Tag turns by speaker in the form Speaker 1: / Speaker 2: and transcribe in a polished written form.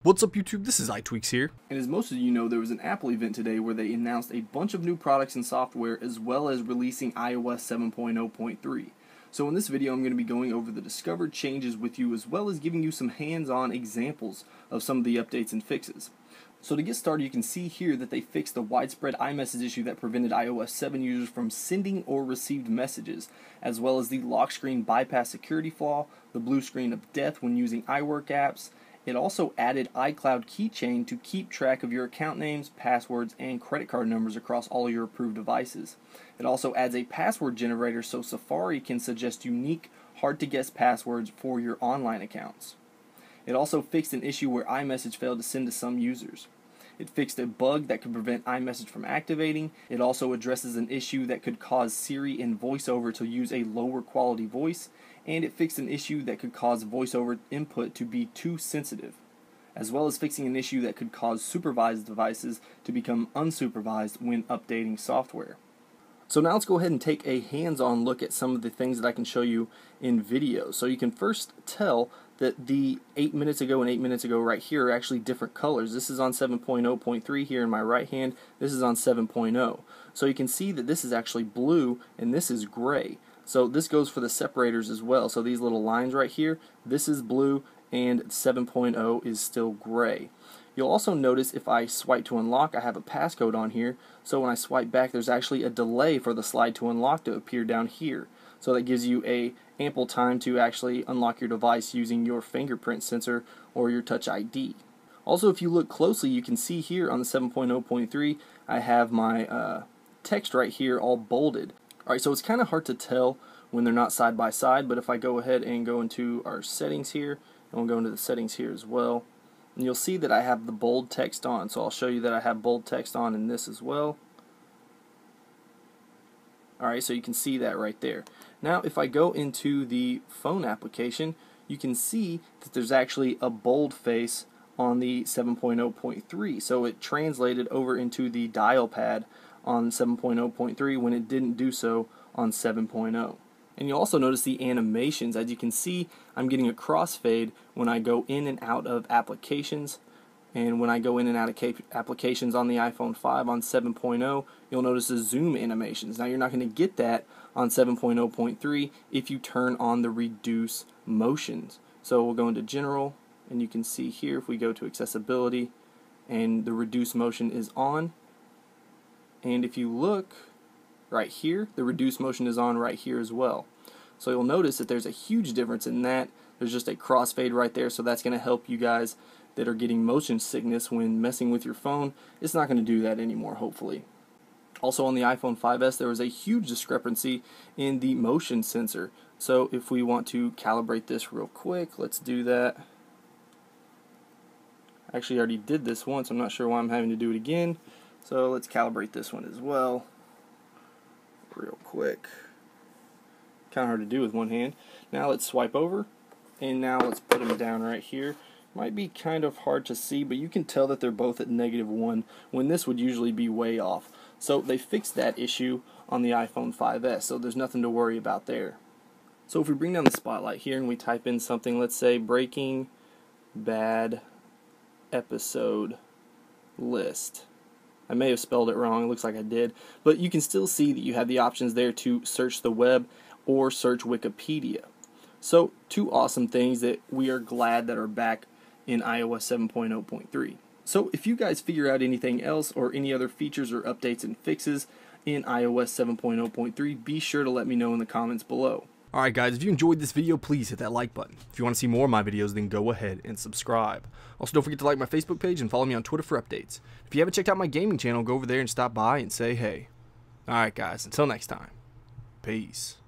Speaker 1: What's up YouTube, this is iTweaks here.
Speaker 2: And as most of you know, there was an Apple event today where they announced a bunch of new products and software as well as releasing iOS 7.0.3. So in this video I'm going to be going over the discovered changes with you as well as giving you some hands-on examples of some of the updates and fixes. So to get started, you can see here that they fixed the widespread iMessage issue that prevented iOS 7 users from sending or received messages, as well as the lock screen bypass security flaw, the blue screen of death when using iWork apps. It also added iCloud Keychain to keep track of your account names, passwords, and credit card numbers across all your approved devices. It also adds a password generator so Safari can suggest unique, hard-to-guess passwords for your online accounts. It also fixed an issue where iMessage failed to send to some users. It fixed a bug that could prevent iMessage from activating. It also addresses an issue that could cause Siri and VoiceOver to use a lower quality voice, and it fixed an issue that could cause VoiceOver input to be too sensitive, as well as fixing an issue that could cause supervised devices to become unsupervised when updating software. So now let's go ahead and take a hands-on look at some of the things that I can show you in video. So you can first tell that the 8 minutes ago and 8 minutes ago right here are actually different colors. This is on 7.0.3 here in my right hand. This is on 7.0. So you can see that this is actually blue and this is gray. So this goes for the separators as well. So these little lines right here, this is blue and 7.0 is still gray. You'll also notice if I swipe to unlock, I have a passcode on here. So when I swipe back, there's actually a delay for the slide to unlock to appear down here. So that gives you a ample time to actually unlock your device using your fingerprint sensor or your Touch ID. Also, if you look closely, you can see here on the 7.0.3, I have my text right here all bolded. Alright, so it's kind of hard to tell when they're not side by side, but if I go ahead and go into our settings here, and we'll go into the settings here as well, and you'll see that I have the bold text on. So I'll show you that I have bold text on in this as well. Alright, so you can see that right there. Now if I go into the phone application, you can see that there's actually a bold face on the 7.0.3. So it translated over into the dial pad on 7.0.3 when it didn't do so on 7.0. And you'll also notice the animations. As you can see, I'm getting a crossfade when I go in and out of applications. And when I go in and out of applications on the iPhone 5 on 7.0, you'll notice the zoom animations. Now you're not going to get that on 7.0.3 if you turn on the reduce motions. So we'll go into general, and you can see here if we go to accessibility and the reduce motion is on. And if you look right here, the reduce motion is on right here as well. So you'll notice that there's a huge difference in that. There's just a crossfade right there, so that's going to help you guys that are getting motion sickness when messing with your phone. It's not going to do that anymore, hopefully. Also on the iPhone 5s, there was a huge discrepancy in the motion sensor. So if we want to calibrate this real quick, let's do that. Actually, I already did this once. I'm not sure why I'm having to do it again. So let's calibrate this one as well real quick. Kind of hard to do with one hand. Now let's swipe over, and now let's put them down right here. Might be kind of hard to see, but you can tell that they're both at -1 when this would usually be way off. So they fixed that issue on the iPhone 5s, so there's nothing to worry about there. So if we bring down the spotlight here and we type in something, let's say Breaking Bad episode list. I may have spelled it wrong, it looks like I did, but you can still see that you have the options there to search the web or search Wikipedia. So two awesome things that we are glad that are back in iOS 7.0.3. So if you guys figure out anything else or any other features or updates and fixes in iOS 7.0.3, be sure to let me know in the comments below.
Speaker 1: Alright guys, if you enjoyed this video, please hit that like button. If you want to see more of my videos, then go ahead and subscribe. Also, don't forget to like my Facebook page and follow me on Twitter for updates. If you haven't checked out my gaming channel, go over there and stop by and say hey. Alright guys, until next time, peace.